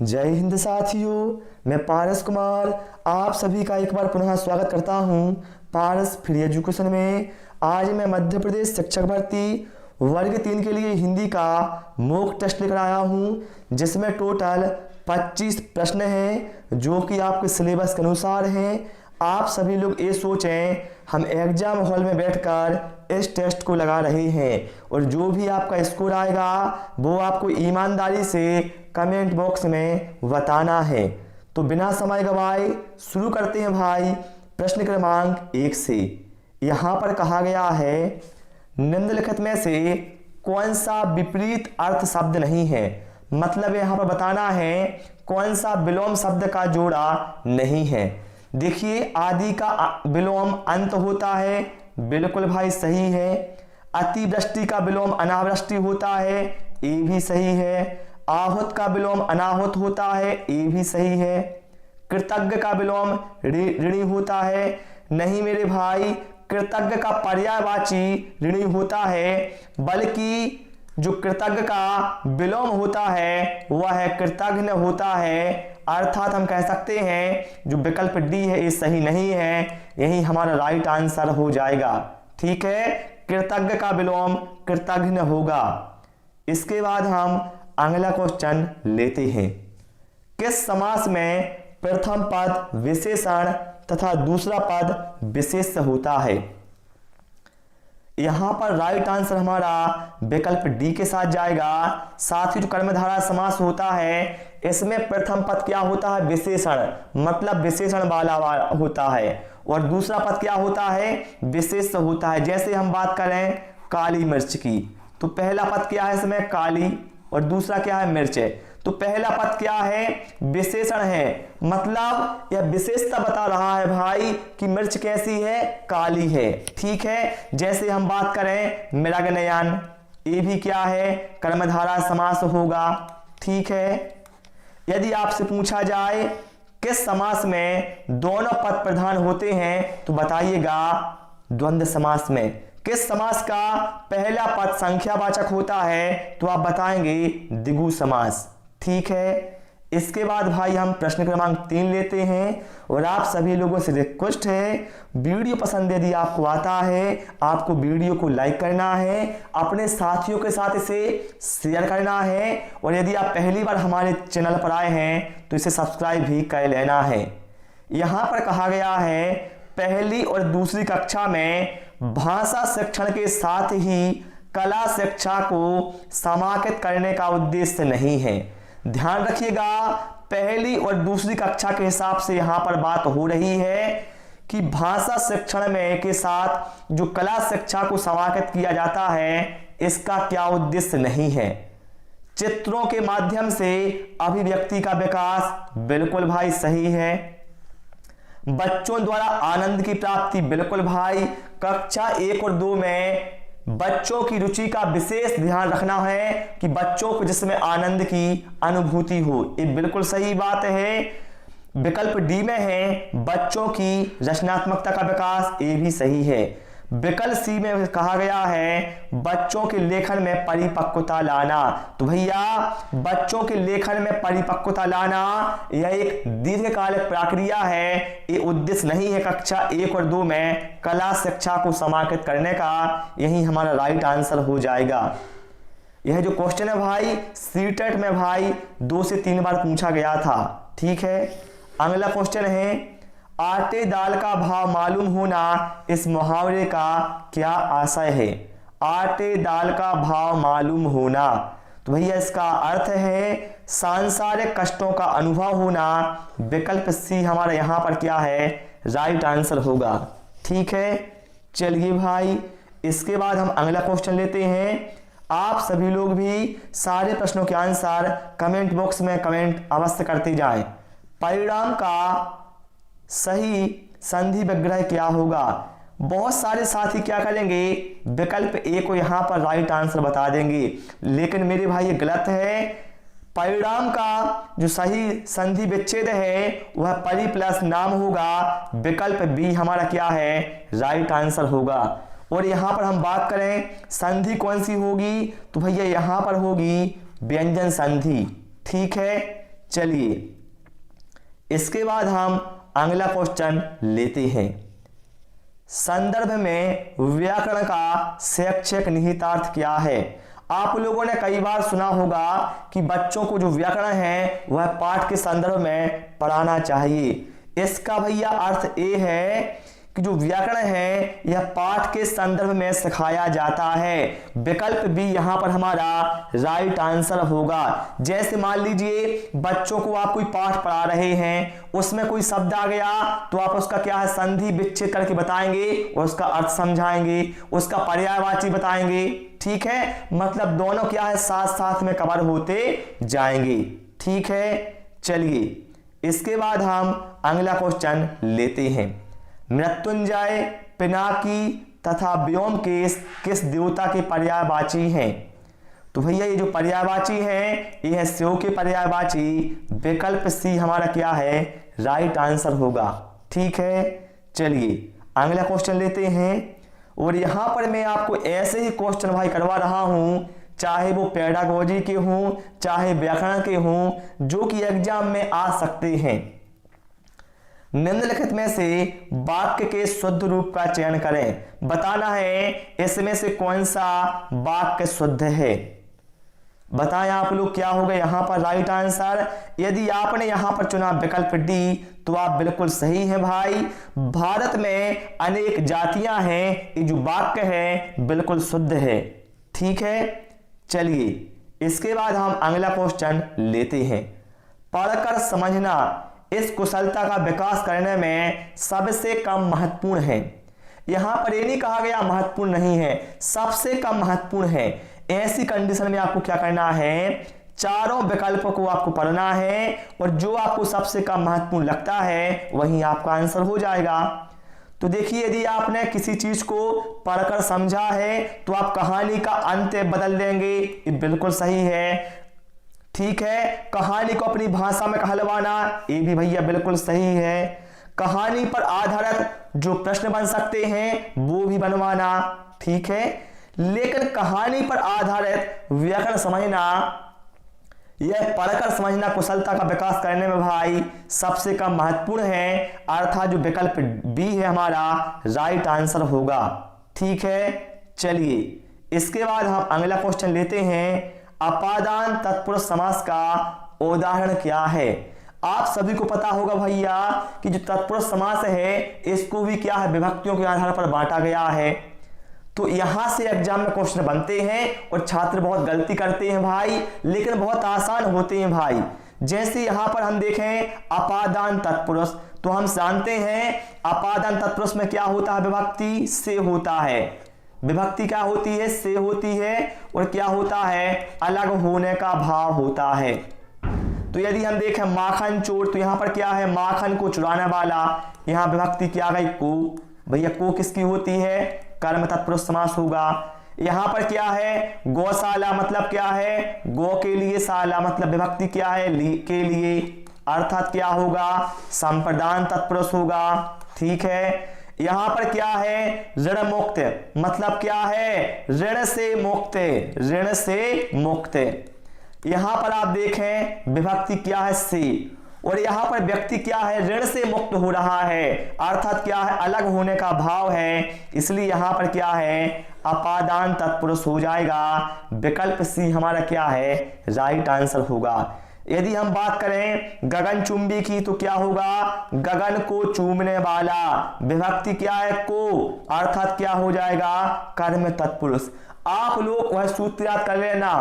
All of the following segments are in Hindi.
जय हिंद साथियों, मैं पारस कुमार आप सभी का एक बार पुनः स्वागत करता हूं पारस फ्री एजुकेशन में। आज मैं मध्य प्रदेश शिक्षक भर्ती वर्ग 3 के लिए हिंदी का मॉक टेस्ट लेकर आया हूं, जिसमें टोटल 25 प्रश्न हैं जो कि आपके सिलेबस के अनुसार हैं। आप सभी लोग ये सोचें हम एग्जाम हॉल में बैठकर इस टेस्ट को लगा रहे हैं और जो भी आपका स्कोर आएगा वो आपको ईमानदारी से कमेंट बॉक्स में बताना है। तो बिना समय गवाए शुरू करते हैं भाई। प्रश्न क्रमांक 1 से यहाँ पर कहा गया है, निम्नलिखित में से कौन सा विपरीत अर्थ शब्द नहीं है। मतलब यहाँ पर बताना है कौन सा विलोम शब्द का जोड़ा नहीं है। देखिए, आदि का विलोम अंत होता है, बिल्कुल भाई सही है। अतिवृष्टि का विलोम अनावृष्टि होता है, ये भी सही है। आहुत का विलोम अनाहुत होता है, ये भी सही है। कृतज्ञ का विलोम ऋणी होता है, नहीं मेरे भाई, कृतज्ञ का पर्यायवाची ऋणी होता है, बल्कि जो कृतज्ञ का विलोम होता है वह है कृतघ्न होता है। अर्थात हम कह सकते हैं जो विकल्प डी है ये सही नहीं है, यही हमारा राइट आंसर हो जाएगा। ठीक है, कृतज्ञ का विलोम कृतघ्न होगा। इसके बाद हम अगला क्वेश्चन लेते हैं। किस समास में प्रथम पद विशेषण तथा दूसरा पद विशेष्य होता है। यहां पर राइट आंसर हमारा विकल्प डी के साथ जाएगा। साथ ही जो कर्मधारय समास होता है इसमें प्रथम पद क्या होता है, विशेषण, मतलब विशेषण वाला होता है, और दूसरा पद क्या होता है, विशेष्य होता है। जैसे हम बात करें काली मिर्च की, तो पहला पद क्या है इसमें, काली, और दूसरा क्या है, मिर्च है। तो पहला पद क्या है, विशेषण है, मतलब यह विशेषता बता रहा है भाई कि मिर्च कैसी है, काली है। ठीक है, जैसे हम बात करें मृगनयन, ये भी क्या है, कर्मधारय समास होगा। ठीक है, यदि आपसे पूछा जाए किस समास में दोनों पद प्रधान होते हैं तो बताइएगा द्वंद्व समास में। किस समास का पहला पद संख्यावाचक होता है तो आप बताएंगे द्विगु समास। ठीक है, इसके बाद भाई हम प्रश्न क्रमांक 3 लेते हैं और आप सभी लोगों से रिक्वेस्ट है, वीडियो पसंद यदि आपको आता है आपको वीडियो को लाइक करना है, अपने साथियों के साथ इसे शेयर करना है, और यदि आप पहली बार हमारे चैनल पर आए हैं तो इसे सब्सक्राइब भी कर लेना है। यहाँ पर कहा गया है पहली और दूसरी कक्षा में भाषा शिक्षण के साथ ही कला शिक्षा को समाहित करने का उद्देश्य नहीं है। ध्यान रखिएगा, पहली और दूसरी कक्षा के हिसाब से यहां पर बात हो रही है कि भाषा शिक्षण में के साथ जो कला शिक्षा को समाहित किया जाता है इसका क्या उद्देश्य नहीं है। चित्रों के माध्यम से अभिव्यक्ति का विकास, बिल्कुल भाई सही है। बच्चों द्वारा आनंद की प्राप्ति, बिल्कुल भाई, कक्षा 1 और 2 में बच्चों की रुचि का विशेष ध्यान रखना है कि बच्चों को जिसमें आनंद की अनुभूति हो, ये बिल्कुल सही बात है। विकल्प डी में है बच्चों की रचनात्मकता का विकास, ये भी सही है। विकल्प सी में कहा गया है बच्चों के लेखन में परिपक्वता लाना, तो भैया बच्चों के लेखन में परिपक्वता लाना यह एक दीर्घकालिक प्रक्रिया है, ये उद्देश्य नहीं है कक्षा 1 और 2 में कला शिक्षा को समाहित करने का, यही हमारा राइट आंसर हो जाएगा। यह जो क्वेश्चन है भाई सीटेट में भाई 2 से 3 बार पूछा गया था। ठीक है, अगला क्वेश्चन है आटे दाल का भाव मालूम होना इस मुहावरे का क्या आशय है। आटे दाल का भाव मालूम होना, तो भैया इसका अर्थ है सांसारिक कष्टों का अनुभव होना। विकल्प सी हमारा यहाँ पर क्या है, राइट आंसर होगा। ठीक है, चलिए भाई इसके बाद हम अगला क्वेश्चन लेते हैं। आप सभी लोग भी सारे प्रश्नों के आंसर कमेंट बॉक्स में कमेंट अवश्य करते जाएं। परिणाम का सही संधि विग्रह क्या होगा। बहुत सारे साथी क्या करेंगे, विकल्प ए को यहां पर राइट आंसर बता देंगे, लेकिन मेरे भाई ये गलत है। परिणाम का जो सही संधि विच्छेद है वह परि प्लस नाम होगा। विकल्प बी हमारा क्या है, राइट आंसर होगा। और यहां पर हम बात करें संधि कौन सी होगी, तो भैया यहां पर होगी व्यंजन संधि। ठीक है, चलिए इसके बाद हम अगला क्वेश्चन लेते हैं। संदर्भ में व्याकरण का शैक्षिक निहितार्थ क्या है? आप लोगों ने कई बार सुना होगा कि बच्चों को जो व्याकरण है वह पाठ के संदर्भ में पढ़ाना चाहिए। इसका भैया अर्थ ये है कि जो व्याकरण है यह पाठ के संदर्भ में सिखाया जाता है। विकल्प बी यहां पर हमारा राइट आंसर होगा। जैसे मान लीजिए बच्चों को आप कोई पाठ पढ़ा रहे हैं, उसमें कोई शब्द आ गया तो आप उसका क्या है संधि विच्छेद करके बताएंगे और उसका अर्थ समझाएंगे, उसका पर्यायवाची बताएंगे। ठीक है, मतलब दोनों क्या है साथ साथ में कवर होते जाएंगे। ठीक है, चलिए इसके बाद हम अगला क्वेश्चन लेते हैं। मृत्युंजय, पिनाकी तथा व्योमकेश किस देवता के पर्यायवाची हैं? तो भैया ये जो पर्यायवाची हैं ये है शिव के पर्यायवाची। विकल्प सी हमारा क्या है राइट आंसर होगा। ठीक है, चलिए अगला क्वेश्चन लेते हैं। और यहां पर मैं आपको ऐसे ही क्वेश्चन भाई करवा रहा हूं, चाहे वो पेडागोजी के हों चाहे व्याकरण के हों, जो कि एग्जाम में आ सकते हैं। निम्नलिखित में से वाक्य के शुद्ध रूप का चयन करें। बताना है इसमें से कौन सा वाक्य शुद्ध है। बताएं आप लोग क्या होगा यहाँ पर राइट आंसर। यदि आपने यहाँ पर चुना विकल्प डी तो आप बिल्कुल सही हैं भाई। भारत में अनेक जातियां हैं, ये जो वाक्य है बिल्कुल शुद्ध है। ठीक है, चलिए इसके बाद हम अगला क्वेश्चन लेते हैं। पढ़कर समझना इस कुशलता का विकास करने में सबसे कम महत्वपूर्ण है। यहां पर ये नहीं कहा गया महत्वपूर्ण नहीं है, सबसे कम महत्वपूर्ण है। ऐसी कंडीशन में आपको क्या करना है, चारों विकल्पों को आपको पढ़ना है और जो आपको सबसे कम महत्वपूर्ण लगता है वही आपका आंसर हो जाएगा। तो देखिए यदि आपने किसी चीज को पढ़कर समझा है तो आप कहानी का अंत बदल देंगे, ये बिल्कुल सही है। ठीक है, कहानी को अपनी भाषा में कहलवाना ये भी भैया बिल्कुल सही है। कहानी पर आधारित जो प्रश्न बन सकते हैं वो भी बनवाना। ठीक है, लेकिन कहानी पर आधारित व्याकरण समझना, यह पढ़कर समझना कुशलता का विकास करने में भाई सबसे कम महत्वपूर्ण है, अर्थात जो विकल्प बी है हमारा राइट आंसर होगा। ठीक है, चलिए इसके बाद हम अगला क्वेश्चन लेते हैं। अपादान तत्पुरुष समास का उदाहरण क्या है? आप सभी को पता होगा भैया कि जो तत्पुरुष समास है इसको भी क्या है विभक्तियों के आधार पर बांटा गया है। तो यहां से एग्जाम में क्वेश्चन बनते हैं और छात्र बहुत गलती करते हैं भाई, लेकिन बहुत आसान होते हैं भाई। जैसे यहां पर हम देखें अपादान तत्पुरुष, तो हम जानते हैं अपादान तत्पुरुष में क्या होता है विभक्ति से होता है। विभक्ति क्या होती है से होती है और क्या होता है अलग होने का भाव होता है। तो यदि हम देखें माखन चोर, तो यहां पर क्या है माखन को चुराने वाला, यहां विभक्ति क्या गई को। भैया को किसकी होती है कर्म तत्पुरुष समास होगा। यहां पर क्या है गौशाला, मतलब क्या है गौ के लिए, शाला मतलब विभक्ति क्या है के लिए, अर्थात क्या होगा संप्रदान तत्पुरुष होगा। ठीक है, यहां पर क्या है ऋण मुक्त, मतलब क्या है ऋण से मुक्त, ऋण से मुक्त। यहां पर आप देखें विभक्ति क्या है से, और यहां पर व्यक्ति क्या है ऋण से मुक्त हो रहा है, अर्थात क्या है अलग होने का भाव है, इसलिए यहां पर क्या है अपादान तत्पुरुष हो जाएगा। विकल्प सी हमारा क्या है राइट आंसर होगा। यदि हम बात करें गगन चुंबी की तो क्या होगा गगन को चूमने वाला, विभक्ति क्या है को, अर्थात क्या हो जाएगा कर्म तत्पुरुष। आप लोग वह सूत्र याद कर लेना,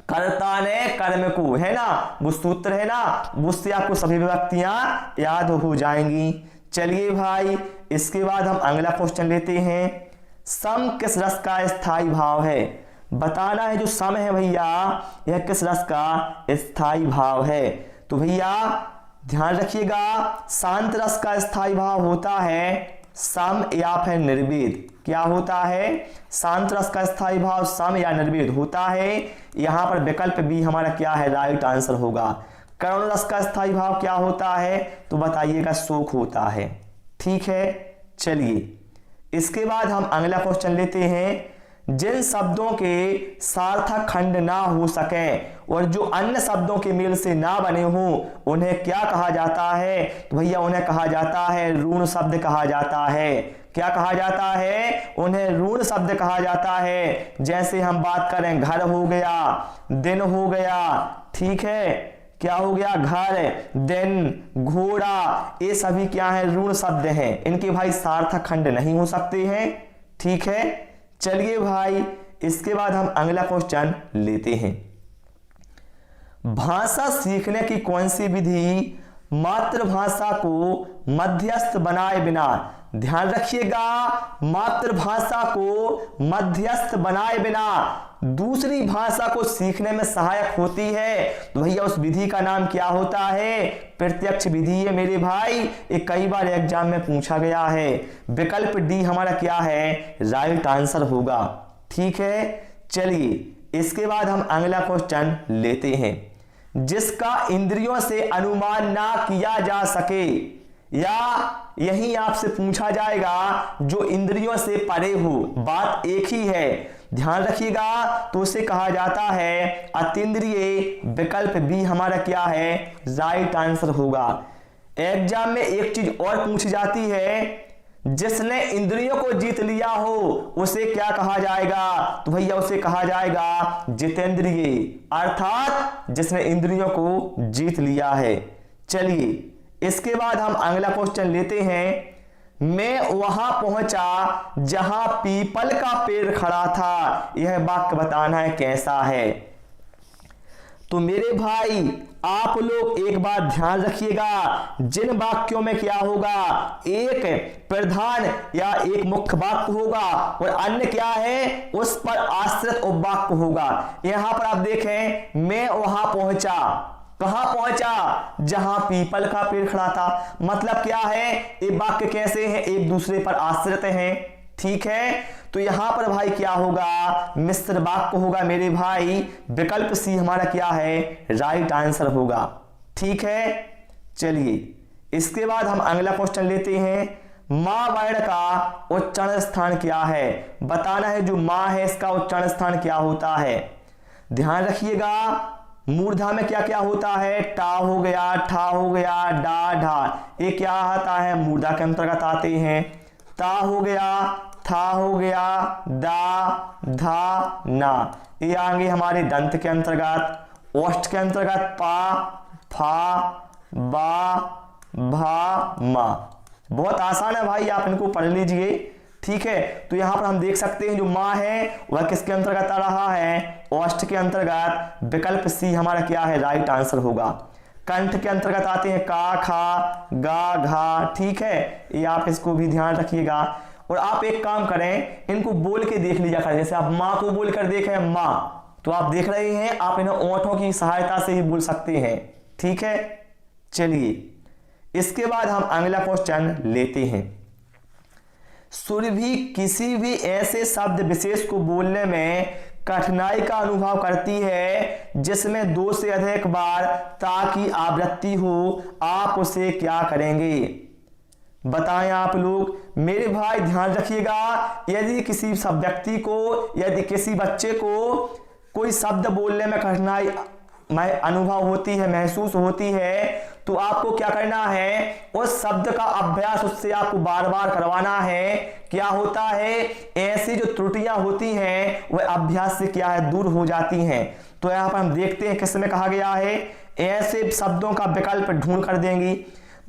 कर्ता ने कर्म को, है ना वो सूत्र है ना, उससे आपको सभी विभक्तियां याद हो जाएंगी। चलिए भाई इसके बाद हम अगला क्वेश्चन लेते हैं। सम किस रस का स्थायी भाव है? बताना है जो सम है भैया यह किस रस का स्थायी भाव है। तो भैया ध्यान रखिएगा शांत रस का स्थायी भाव होता है सम या फिर निर्वेद। क्या होता है शांत रस का स्थायी भाव सम या निर्वेद होता है। यहां पर विकल्प बी हमारा क्या है राइट आंसर होगा। करुण रस का स्थायी भाव क्या होता है तो बताइएगा शोक होता है। ठीक है, चलिए इसके बाद हम अगला क्वेश्चन लेते हैं। जिन शब्दों के सार्थक खंड ना हो सके और जो अन्य शब्दों के मेल से ना बने हों उन्हें क्या कहा जाता है? तो भैया उन्हें कहा जाता है ऋण शब्द कहा जाता है। क्या कहा जाता है? उन्हें ऋण शब्द कहा जाता है। जैसे हम बात करें घर हो गया, दिन हो गया, ठीक है, क्या हो गया? घर, दिन, घोड़ा, ये सभी क्या है? ऋण शब्द हैं। इनके भाई सार्थक खंड नहीं हो सकते हैं, ठीक है। चलिए भाई इसके बाद हम अगला क्वेश्चन लेते हैं। भाषा सीखने की कौन सी विधि मातृभाषा को मध्यस्थ बनाए बिना, ध्यान रखिएगा, मातृभाषा को मध्यस्थ बनाए बिना दूसरी भाषा को सीखने में सहायक होती है? तो भैया उस विधि का नाम क्या होता है? प्रत्यक्ष विधि है मेरे भाई। ये कई बार एग्जाम में पूछा गया है। विकल्प डी हमारा क्या है? राइट आंसर होगा, ठीक है। चलिए इसके बाद हम अगला क्वेश्चन लेते हैं। जिसका इंद्रियों से अनुमान ना किया जा सके, या यही आपसे पूछा जाएगा जो इंद्रियों से परे हो, बात एक ही है, ध्यान रखिएगा, तो उसे कहा जाता है अतीन्द्रिय। विकल्प बी हमारा क्या है? राइट आंसर होगा। एग्जाम में एक चीज और पूछी जाती है, जिसने इंद्रियों को जीत लिया हो उसे क्या कहा जाएगा? तो भैया उसे कहा जाएगा जितेंद्रिय, अर्थात जिसने इंद्रियों को जीत लिया है। चलिए इसके बाद हम अगला क्वेश्चन लेते हैं। मैं वहां पहुंचा जहां पीपल का पेड़ खड़ा था, यह वाक्य बताना है कैसा है। तो मेरे भाई आप लोग एक बात ध्यान रखिएगा, जिन वाक्यों में क्या होगा? एक प्रधान या एक मुख्य वाक्य होगा और अन्य क्या है? उस पर आश्रित उपवाक्य होगा। यहां पर आप देखें, मैं वहां पहुंचा, कहां पहुंचा? जहां पीपल का पेड़ खड़ा था। मतलब क्या है? ये वाक्य कैसे हैं? एक दूसरे पर आश्रित हैं, ठीक है। तो यहां पर भाई क्या होगा? मिश्र वाक्य होगा मेरे भाई। विकल्प सी हमारा क्या है? राइट आंसर होगा, ठीक है। चलिए इसके बाद हम अगला क्वेश्चन लेते हैं। मां वर्ण का उच्चारण स्थान क्या है? बताना है जो मां है इसका उच्चारण स्थान क्या होता है। ध्यान रखिएगा, मूर्धा में क्या क्या होता है? टा हो गया, ठा हो गया, डा, ढा, ये क्या आता है? मूर्धा के अंतर्गत आते हैं। ता हो गया, था हो गया, दा, धा, ना, ये आएंगे हमारे दंत के अंतर्गत। ओष्ठ के अंतर्गत पा, फा, बा, भा, मा। बहुत आसान है भाई, आप इनको पढ़ लीजिए, ठीक है। तो यहां पर हम देख सकते हैं जो मां है वह किसके अंतर्गत आ रहा है? ओष्ठ के अंतर्गत। विकल्प सी हमारा क्या है? राइट आंसर होगा। कंठ के अंतर्गत आते हैं का, खा, गा, घा, ठीक है। ये आप इसको भी ध्यान रखिएगा। और आप एक काम करें, इनको बोल के देख लीजिए करें। जैसे आप माँ को बोल कर देखें माँ, तो आप देख रहे हैं, आप इन्हें ओंठों की सहायता से ही बोल सकते हैं, ठीक है। चलिए इसके बाद हम अगला क्वेश्चन लेते हैं। सुरभि किसी भी ऐसे शब्द विशेष को बोलने में कठिनाई का अनुभव करती है जिसमें 2 से अधिक बार ता की आवृत्ति हो, आप उसे क्या करेंगे? बताएं आप लोग। मेरे भाई ध्यान रखिएगा, यदि किसी सब व्यक्ति को, यदि किसी बच्चे को कोई शब्द बोलने में कठिनाई अनुभव होती है, महसूस होती है, तो आपको क्या करना है? उस शब्द का अभ्यास उससे आपको बार बार करवाना है। क्या होता है? ऐसी जो त्रुटियां होती हैं वह अभ्यास से क्या है? दूर हो जाती हैं। तो यहां पर हम देखते हैं किसमें कहा गया है, ऐसे शब्दों का विकल्प ढूंढ कर देंगी।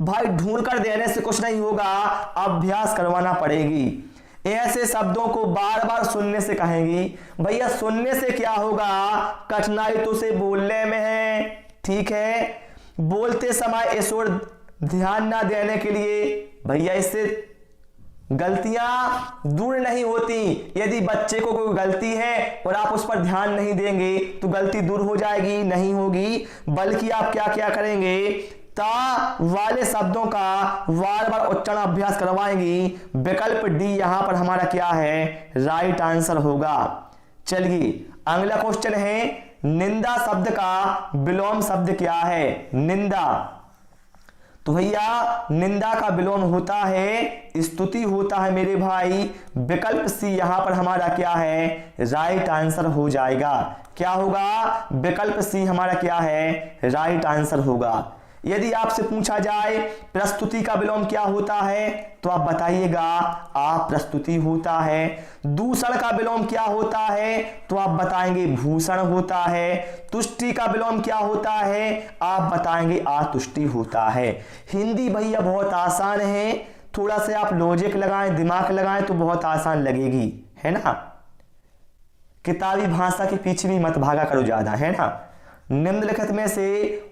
भाई ढूंढ कर देने से कुछ नहीं होगा, अभ्यास करवाना पड़ेगी। ऐसे शब्दों को बार बार सुनने से कहेंगी। भैया सुनने से क्या होगा? कठिनाई तो से बोलने में है, ठीक है। बोलते समय इस ओर ध्यान ना देने के लिए भैया इससे गलतियां दूर नहीं होती। यदि बच्चे को कोई गलती है और आप उस पर ध्यान नहीं देंगे तो गलती दूर हो जाएगी? नहीं होगी, बल्कि आप क्या क्या करेंगे? ता वाले शब्दों का बार बार उच्चारण अभ्यास करवाएंगी। विकल्प डी यहां पर हमारा क्या है? राइट आंसर होगा। चलिए अगला क्वेश्चन है, निंदा शब्द का विलोम शब्द क्या है? निंदा, तो भैया निंदा का विलोम होता है स्तुति होता है मेरे भाई। विकल्प सी यहां पर हमारा क्या है, राइट आंसर हो जाएगा। क्या होगा, विकल्प सी हमारा क्या है, राइट आंसर होगा। यदि आपसे पूछा जाए प्रस्तुति का विलोम क्या होता है तो आप बताइएगा आप प्रस्तुति होता है। दूषण का विलोम क्या होता है तो आप बताएंगे भूषण होता है। तुष्टि का विलोम क्या होता है आप बताएंगे आतुष्टि होता है। हिंदी भैया बहुत आसान है, थोड़ा सा आप लॉजिक लगाएं, दिमाग लगाएं तो बहुत आसान लगेगी, है ना। किताबी भाषा के पीछे भी मत भागा करो ज्यादा, है ना। निम्नलिखित में से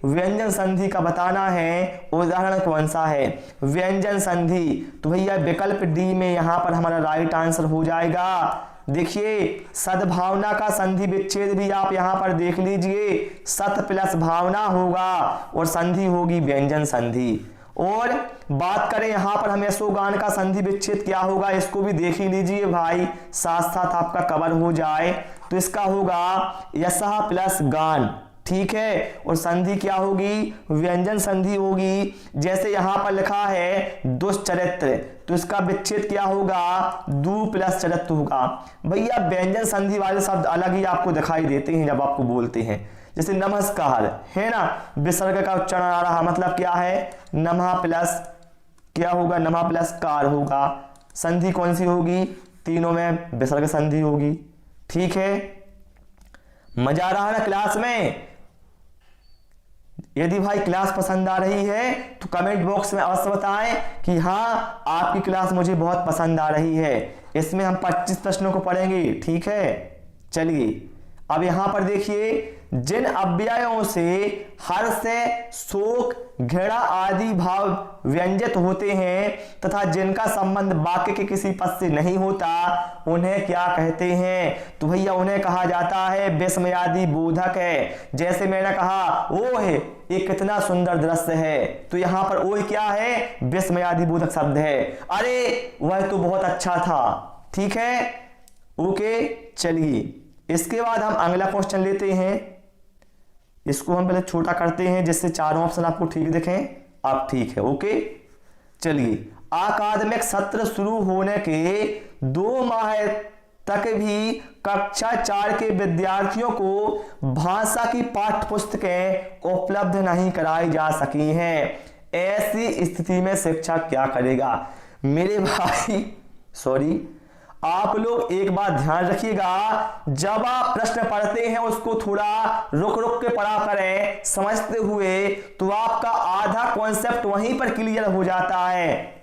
व्यंजन संधि का बताना है, उदाहरण कौन सा है। व्यंजन संधि तो भैया विकल्प डी में यहां पर हमारा राइट आंसर हो जाएगा। देखिए सद्भावना का संधि विच्छेद भी आप यहां पर देख लीजिए, सत प्लस भावना होगा और संधि होगी व्यंजन संधि। और बात करें यहां पर हम यशोगान का संधि विच्छेद क्या होगा, इसको भी देख ही लीजिए भाई, साथ साथ आपका कवर हो जाए। तो इसका होगा यशः प्लस गान, ठीक है। और संधि क्या होगी, व्यंजन संधि होगी। जैसे यहां पर लिखा है दुष्चरित्र तो इसका विच्छेद क्या होगा, दु प्लस चरित्र होगा। भैया व्यंजन संधि वाले शब्द अलग ही आपको दिखाई देते हैं जब आपको बोलते हैं। जैसे नमस्कार है ना, विसर्ग का उच्चारण आ रहा, मतलब क्या है, नमः प्लस क्या होगा, नमः प्लस कार होगा। संधि कौन सी होगी, तीनों में विसर्ग संधि होगी, ठीक है। मजा आ रहा है ना क्लास में। यदि भाई क्लास पसंद आ रही है तो कमेंट बॉक्स में अवश्य बताएं कि हाँ आपकी क्लास मुझे बहुत पसंद आ रही है। इसमें हम 25 प्रश्नों को पढ़ेंगे, ठीक है। चलिए अब यहां पर देखिए, जिन अव्ययों से हर्ष, शोक, घृणा आदि भाव व्यंजित होते हैं तथा जिनका संबंध वाक्य के किसी पद से नहीं होता उन्हें क्या कहते हैं। तो भैया उन्हें कहा जाता है विस्मयादि बोधक है। जैसे मैंने कहा ओह ये कितना सुंदर दृश्य है, तो यहां पर ओह क्या है, विस्मयादि बोधक शब्द है। अरे वह तो बहुत अच्छा था, ठीक है, ओके। चलिए इसके बाद हम अगला क्वेश्चन लेते हैं। इसको हम पहले छोटा करते हैं जिससे चारों ऑप्शन आपको ठीक दिखें। आप ठीक है, ओके। चलिए अकादमिक सत्र शुरू होने के 2 माह तक भी कक्षा 4 के विद्यार्थियों को भाषा की पाठ्य पुस्तकें उपलब्ध नहीं कराई जा सकी हैं। ऐसी स्थिति में शिक्षक क्या करेगा। मेरे भाई सॉरी, आप लोग एक बात ध्यान रखिएगा, जब आप प्रश्न पढ़ते हैं उसको थोड़ा रुक रुक के पढ़ा करें समझते हुए, तो आपका आधा कॉन्सेप्ट वहीं पर क्लियर हो जाता है।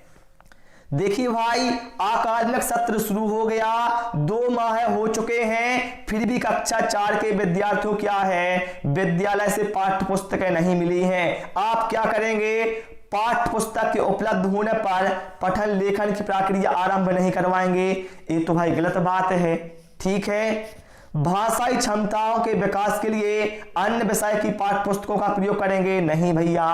देखिए भाई अकादमिक सत्र शुरू हो गया, 2 माह हो चुके हैं, फिर भी कक्षा 4 के विद्यार्थियों क्या है, विद्यालय से पाठ्य पुस्तकें नहीं मिली हैं। आप क्या करेंगे, पाठ्य पुस्तक के उपलब्ध होने पर पठन लेखन की प्रक्रिया आरंभ नहीं करवाएंगे। ये तो भाई गलत बात है, ठीक है। भाषाई क्षमताओं के विकास के लिए अन्य विषय की पाठ्य पुस्तकों का प्रयोग करेंगे, नहीं भैया।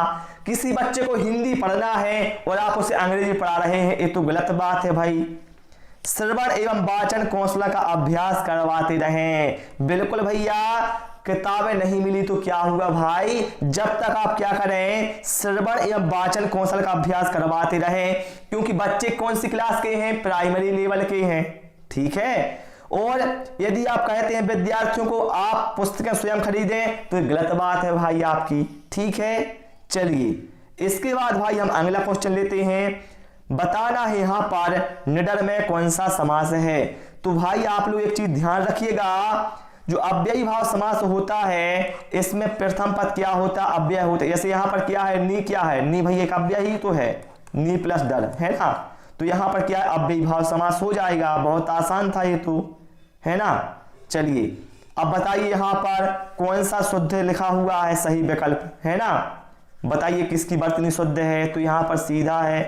किसी बच्चे को हिंदी पढ़ना है और आप उसे अंग्रेजी पढ़ा रहे हैं, ये तो गलत बात है भाई। श्रवण एवं वाचन कौशल का अभ्यास करवाते रहें। बिल्कुल भैया, किताबें नहीं मिली तो क्या हुआ भाई, जब तक आप क्या करें, श्रवण एवं वाचन कौशल का अभ्यास करवाते रहें, क्योंकि बच्चे कौन सी क्लास के हैं, प्राइमरी लेवल के हैं, ठीक है। और यदि आप कहते हैं विद्यार्थियों को आप पुस्तकें स्वयं खरीदें तो गलत बात है भाई आपकी, ठीक है। चलिए इसके बाद भाई हम अगला क्वेश्चन लेते हैं। बताना है यहां पर निडर में कौन सा समास है। तो भाई आप लोग एक चीज ध्यान रखिएगा, जो अव्ययी भाव समास होता है इसमें प्रथम पद क्या होता है, अव्यय होता है। जैसे यहां पर क्या है, नी क्या है, नी भाई एक अव्यय ही तो है, नी प्लस डर है ना, तो यहां पर क्या है, अव्ययी भाव समास हो जाएगा। बहुत आसान था ये तो, है ना। चलिए अब बताइए यहां पर कौन सा शुद्ध लिखा हुआ है, सही विकल्प है ना। बताइए किसकी वर्तनी शुद्ध है, तो यहां पर सीधा है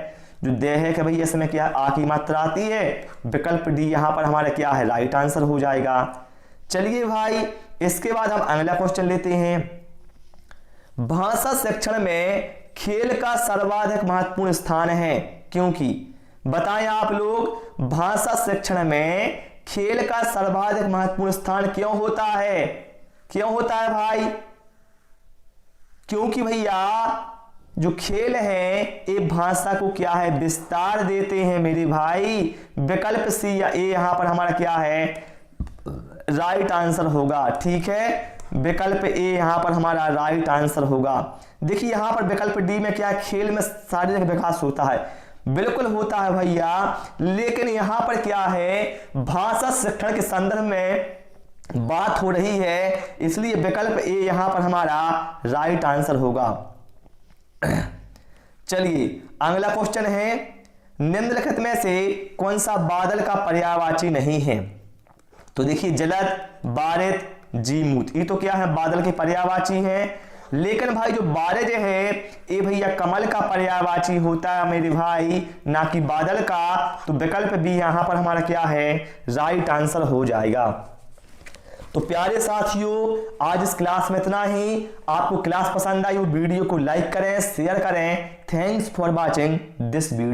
जो दे है कि भाई इसमें क्या आ की मात्रा आती है, विकल्प डी यहां पर हमारा क्या है, राइट आंसर हो जाएगा। चलिए भाई इसके बाद हम अगला क्वेश्चन लेते हैं। भाषा शिक्षण में खेल का सर्वाधिक महत्वपूर्ण स्थान है, क्योंकि बताएं आप लोग, भाषा शिक्षण में खेल का सर्वाधिक महत्वपूर्ण स्थान क्यों होता है, क्यों होता है भाई। क्योंकि भैया जो खेल है ये भाषा को क्या है, विस्तार देते हैं मेरे भाई। विकल्प सी या ए यहां पर हमारा क्या है, राइट आंसर होगा। ठीक है, विकल्प ए यहां पर हमारा राइट आंसर होगा। देखिए यहां पर विकल्प डी में क्या है, खेल में शारीरिक विकास होता है, बिल्कुल होता है भैया, लेकिन यहां पर क्या है, भाषा शिक्षण के संदर्भ में बात हो रही है, इसलिए विकल्प ए यहां पर हमारा राइट आंसर होगा। चलिए अगला क्वेश्चन है, निम्नलिखित में से कौन सा बादल का पर्यायवाची नहीं है? तो देखिए जलद, बारिद, जीमूत, ये तो क्या है, बादल के पर्यायवाची है। लेकिन भाई जो बारिद है ये भैया कमल का पर्यायवाची होता है मेरे भाई, ना कि बादल का। तो विकल्प बी यहां पर हमारा क्या है, राइट आंसर हो जाएगा। तो प्यारे साथियों आज इस क्लास में इतना ही। आपको क्लास पसंद आई हो वीडियो को लाइक करें, शेयर करें। Thanks for watching this video.